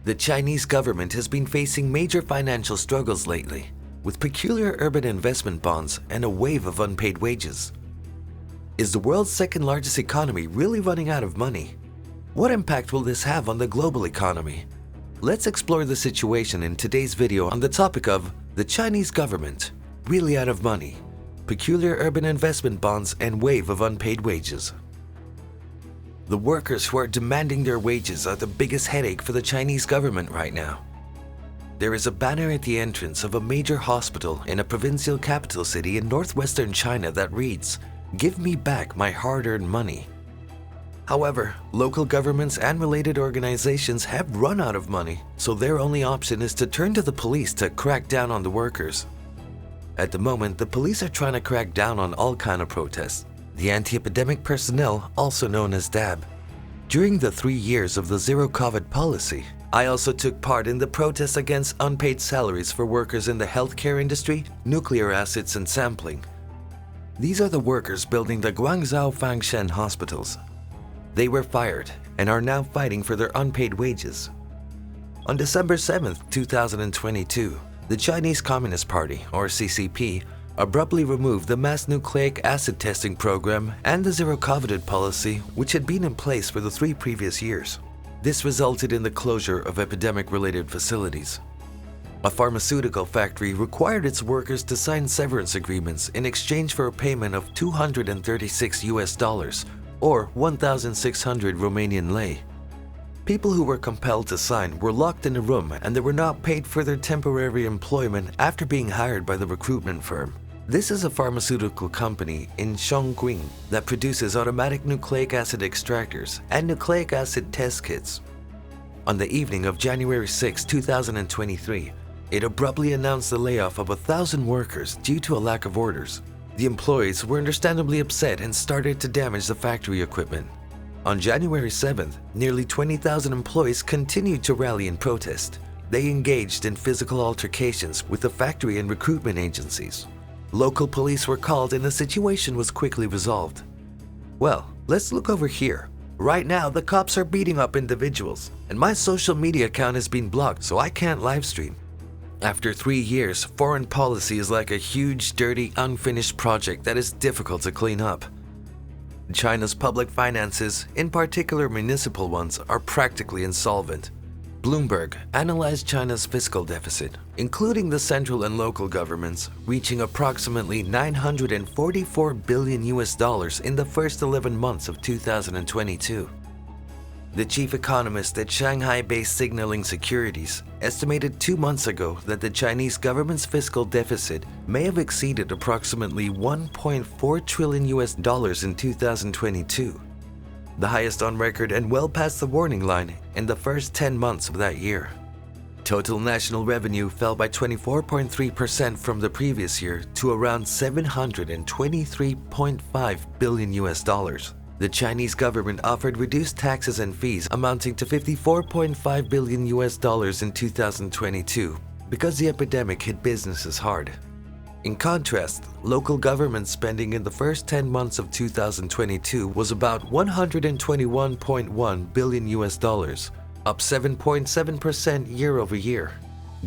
The Chinese government has been facing major financial struggles lately, with peculiar urban investment bonds and a wave of unpaid wages. Is the world's second largest economy really running out of money? What impact will this have on the global economy? Let's explore the situation in today's video on the topic of the Chinese government, really out of money, peculiar urban investment bonds, and wave of unpaid wages. The workers who are demanding their wages are the biggest headache for the Chinese government right now. There is a banner at the entrance of a major hospital in a provincial capital city in Northwestern China that reads, "Give me back my hard-earned money." However, local governments and related organizations have run out of money, so their only option is to turn to the police to crack down on the workers. At the moment, the police are trying to crack down on all kinds of protests. The anti-epidemic personnel, also known as DAB. During the 3 years of the zero-COVID policy, I also took part in the protests against unpaid salaries for workers in the healthcare industry, nuclear assets, and sampling. These are the workers building the Guangzhou Fangchang Hospitals. They were fired and are now fighting for their unpaid wages. On December 7, 2022, the Chinese Communist Party, or CCP, abruptly removed the mass nucleic acid testing program and the zero-COVID policy, which had been in place for the 3 previous years. This resulted in the closure of epidemic-related facilities. A pharmaceutical factory required its workers to sign severance agreements in exchange for a payment of $236 or 1,600 Romanian lei. People who were compelled to sign were locked in a room and they were not paid for their temporary employment after being hired by the recruitment firm. This is a pharmaceutical company in Guangzhou that produces automatic nucleic acid extractors and nucleic acid test kits. On the evening of January 6, 2023, it abruptly announced the layoff of 1,000 workers due to a lack of orders. The employees were understandably upset and started to damage the factory equipment. On January 7th, nearly 20,000 employees continued to rally in protest. They engaged in physical altercations with the factory and recruitment agencies. Local police were called and the situation was quickly resolved. Well, let's look over here. Right now, the cops are beating up individuals, and my social media account has been blocked, so I can't live stream. After 3 years, foreign policy is like a huge, dirty, unfinished project that is difficult to clean up. China's public finances, in particular municipal ones, are practically insolvent. Bloomberg analyzed China's fiscal deficit, including the central and local governments, reaching approximately $944 billion in the first 11 months of 2022. The chief economist at Shanghai-based Signaling Securities estimated 2 months ago that the Chinese government's fiscal deficit may have exceeded approximately $1.4 trillion in 2022, the highest on record and well past the warning line in the first 10 months of that year. Total national revenue fell by 24.3% from the previous year to around $723.5 billion. The Chinese government offered reduced taxes and fees amounting to $54.5 billion in 2022 because the epidemic hit businesses hard. In contrast, local government spending in the first 10 months of 2022 was about $121.1 billion, up 7.7% year over year.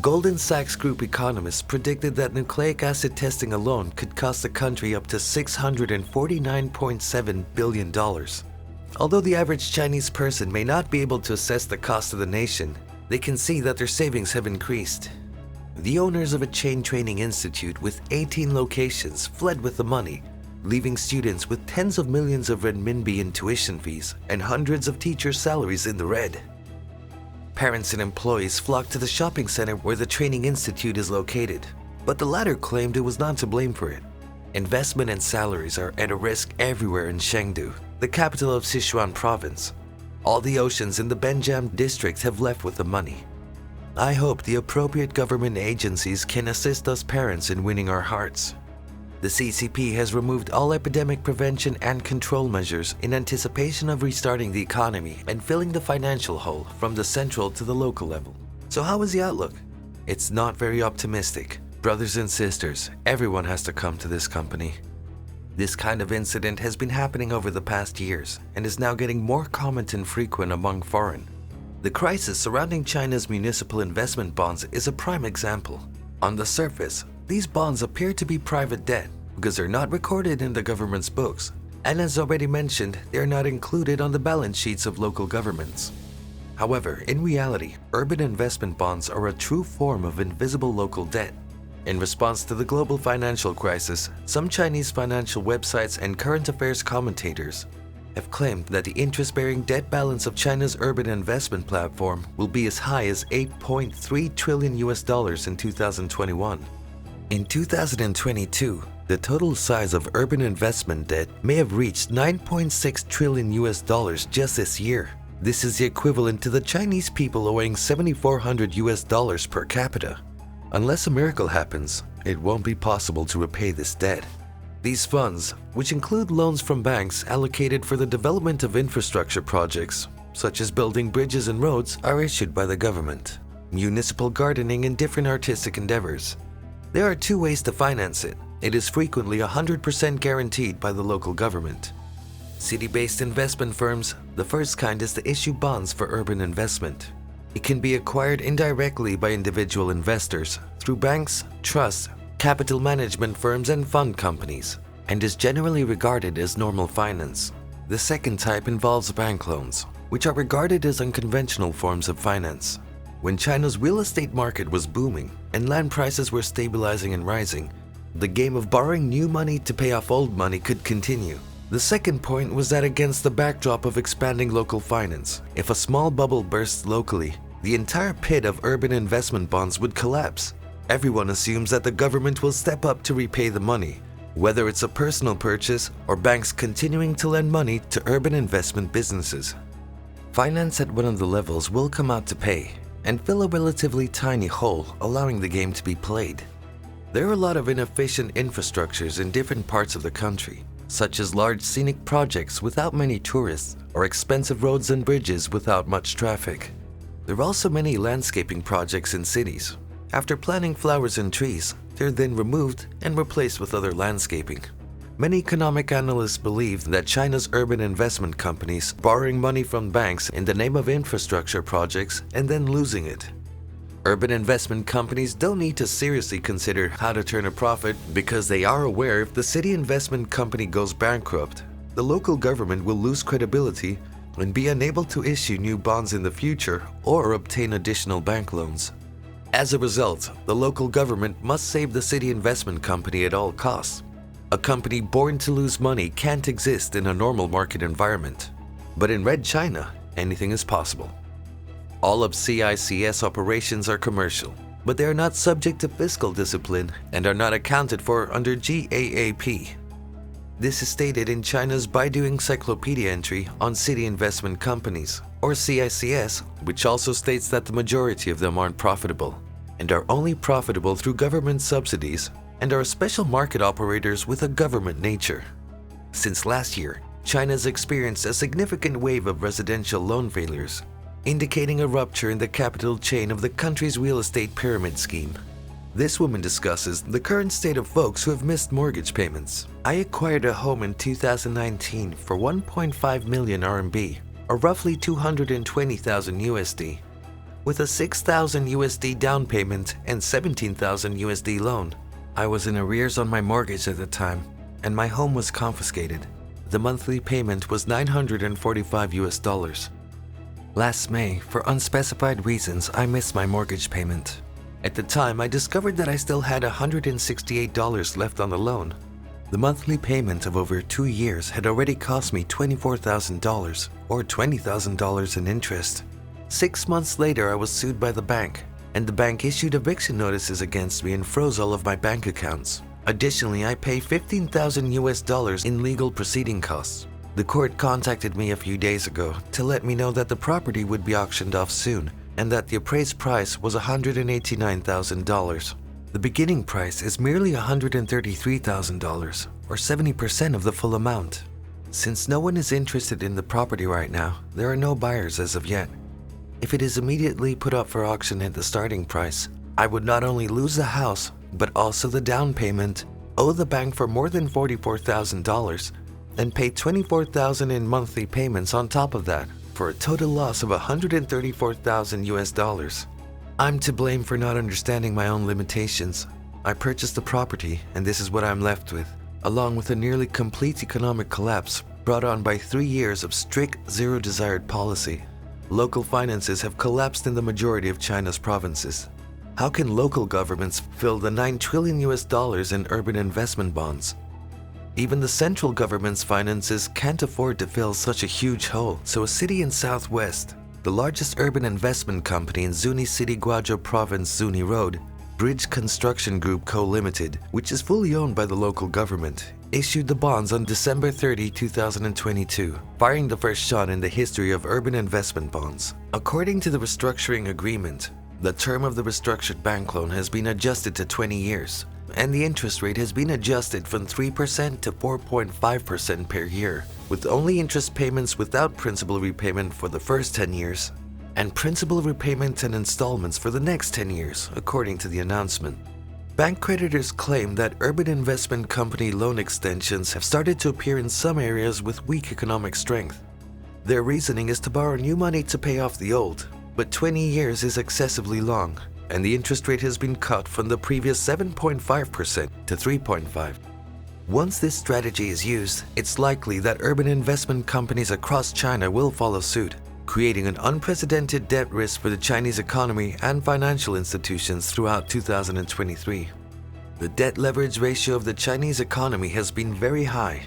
Goldman Sachs Group economists predicted that nucleic acid testing alone could cost the country up to $649.7 billion. Although the average Chinese person may not be able to assess the cost of the nation, they can see that their savings have increased. The owners of a chain training institute with 18 locations fled with the money, leaving students with tens of millions of renminbi in tuition fees and hundreds of teachers' salaries in the red. Parents and employees flocked to the shopping center where the training institute is located, but the latter claimed it was not to blame for it. Investment and salaries are at a risk everywhere in Chengdu, the capital of Sichuan province. All the oceans in the Benjam district have left with the money. I hope the appropriate government agencies can assist us parents in winning our hearts. The CCP has removed all epidemic prevention and control measures in anticipation of restarting the economy and filling the financial hole from the central to the local level. So how is the outlook? It's not very optimistic. Brothers and sisters, everyone has to come to this company. This kind of incident has been happening over the past years and is now getting more common and frequent among foreign. The crisis surrounding China's municipal investment bonds is a prime example. On the surface, these bonds appear to be private debt because they're not recorded in the government's books, and as already mentioned, they're not included on the balance sheets of local governments. However, in reality, urban investment bonds are a true form of invisible local debt. In response to the global financial crisis, some Chinese financial websites and current affairs commentators have claimed that the interest-bearing debt balance of China's urban investment platform will be as high as $8.3 trillion in 2021. In 2022, the total size of urban investment debt may have reached $9.6 trillion just this year. This is the equivalent to the Chinese people owing $7,400 per capita. Unless a miracle happens, it won't be possible to repay this debt. These funds, which include loans from banks allocated for the development of infrastructure projects, such as building bridges and roads, are issued by the government, municipal gardening, and different artistic endeavors. There are two ways to finance it. It is frequently 100% guaranteed by the local government. City-based investment firms, the first kind is to issue bonds for urban investment. It can be acquired indirectly by individual investors through banks, trusts, capital management firms, and fund companies, and is generally regarded as normal finance. The second type involves bank loans, which are regarded as unconventional forms of finance. When China's real estate market was booming and land prices were stabilizing and rising, the game of borrowing new money to pay off old money could continue. The second point was that against the backdrop of expanding local finance, if a small bubble bursts locally, the entire pit of urban investment bonds would collapse. Everyone assumes that the government will step up to repay the money, whether it's a personal purchase or banks continuing to lend money to urban investment businesses. Finance at one of the levels will come out to pay and fill a relatively tiny hole, allowing the game to be played. There are a lot of inefficient infrastructures in different parts of the country, such as large scenic projects without many tourists or expensive roads and bridges without much traffic. There are also many landscaping projects in cities. After planting flowers and trees, they're then removed and replaced with other landscaping. Many economic analysts believe that China's urban investment companies borrowing money from banks in the name of infrastructure projects and then losing it. Urban investment companies don't need to seriously consider how to turn a profit because they are aware if the city investment company goes bankrupt, the local government will lose credibility and be unable to issue new bonds in the future or obtain additional bank loans. As a result, the local government must save the city investment company at all costs. A company born to lose money can't exist in a normal market environment. But in Red China, anything is possible. All of CICS operations are commercial, but they are not subject to fiscal discipline and are not accounted for under GAAP. This is stated in China's Baidu Encyclopedia entry on city investment companies, or CICS, which also states that the majority of them aren't profitable, and are only profitable through government subsidies, and are special market operators with a government nature. Since last year, China has experienced a significant wave of residential loan failures, indicating a rupture in the capital chain of the country's real estate pyramid scheme. This woman discusses the current state of folks who have missed mortgage payments. I acquired a home in 2019 for 1.5 million RMB, or roughly 220,000 USD, with a 6,000 USD down payment and 17,000 USD loan. I was in arrears on my mortgage at the time, and my home was confiscated. The monthly payment was $945. Last May, for unspecified reasons, I missed my mortgage payment. At the time, I discovered that I still had $168 left on the loan. The monthly payment of over 2 years had already cost me $24,000, or $20,000 in interest. 6 months later, I was sued by the bank, and the bank issued eviction notices against me and froze all of my bank accounts. Additionally, I paid $15,000 in legal proceeding costs. The court contacted me a few days ago to let me know that the property would be auctioned off soon and that the appraised price was $189,000. The beginning price is merely $133,000, or 70% of the full amount. Since no one is interested in the property right now, there are no buyers as of yet. If it is immediately put up for auction at the starting price, I would not only lose the house, but also the down payment, owe the bank for more than $44,000, and pay $24,000 in monthly payments on top of that, for a total loss of 134,000 US dollars. I'm to blame for not understanding my own limitations. I purchased the property, and this is what I'm left with, along with a nearly complete economic collapse brought on by 3 years of strict zero-desired policy. Local finances have collapsed in the majority of China's provinces. How can local governments fill the 9 trillion US dollars in urban investment bonds? Even the central government's finances can't afford to fill such a huge hole, so a city in Southwest, the largest urban investment company in Zuni City, Guangzhou Province, Zuni Road, Bridge Construction Group Co. Limited, which is fully owned by the local government, issued the bonds on December 30, 2022, firing the first shot in the history of urban investment bonds. According to the restructuring agreement, the term of the restructured bank loan has been adjusted to 20 years, and the interest rate has been adjusted from 3% to 4.5% per year, with only interest payments without principal repayment for the first 10 years, and principal repayment and installments for the next 10 years, according to the announcement. Bank creditors claim that urban investment company loan extensions have started to appear in some areas with weak economic strength. Their reasoning is to borrow new money to pay off the old, but 20 years is excessively long, and the interest rate has been cut from the previous 7.5% to 3.5%. Once this strategy is used, it's likely that urban investment companies across China will follow suit, creating an unprecedented debt risk for the Chinese economy and financial institutions throughout 2023. The debt leverage ratio of the Chinese economy has been very high,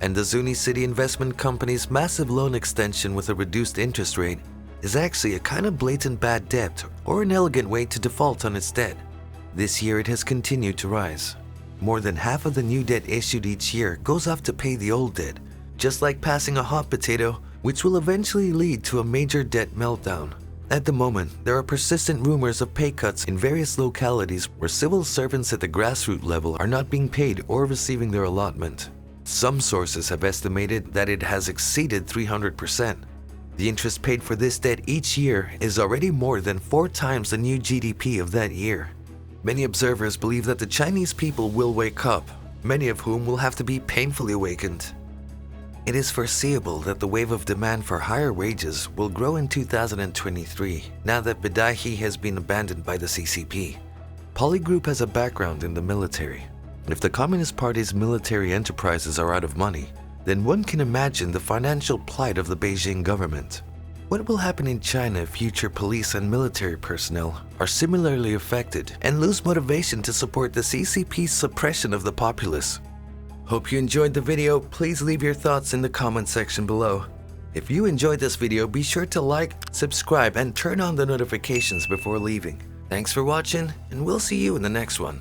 and the Zuni City Investment Company's massive loan extension with a reduced interest rate is actually a kind of blatant bad debt or an elegant way to default on its debt. This year it has continued to rise. More than half of the new debt issued each year goes off to pay the old debt, just like passing a hot potato, which will eventually lead to a major debt meltdown. At the moment, there are persistent rumors of pay cuts in various localities where civil servants at the grassroots level are not being paid or receiving their allotment. Some sources have estimated that it has exceeded 300%. The interest paid for this debt each year is already more than 4 times the new GDP of that year. Many observers believe that the Chinese people will wake up, many of whom will have to be painfully awakened. It is foreseeable that the wave of demand for higher wages will grow in 2023, now that Bidaihi has been abandoned by the CCP. Polygroup has a background in the military. If the Communist Party's military enterprises are out of money, then one can imagine the financial plight of the Beijing government. What will happen in China if future police and military personnel are similarly affected and lose motivation to support the CCP's suppression of the populace? Hope you enjoyed the video. Please leave your thoughts in the comment section below. If you enjoyed this video, be sure to like, subscribe, and turn on the notifications before leaving. Thanks for watching, and we'll see you in the next one.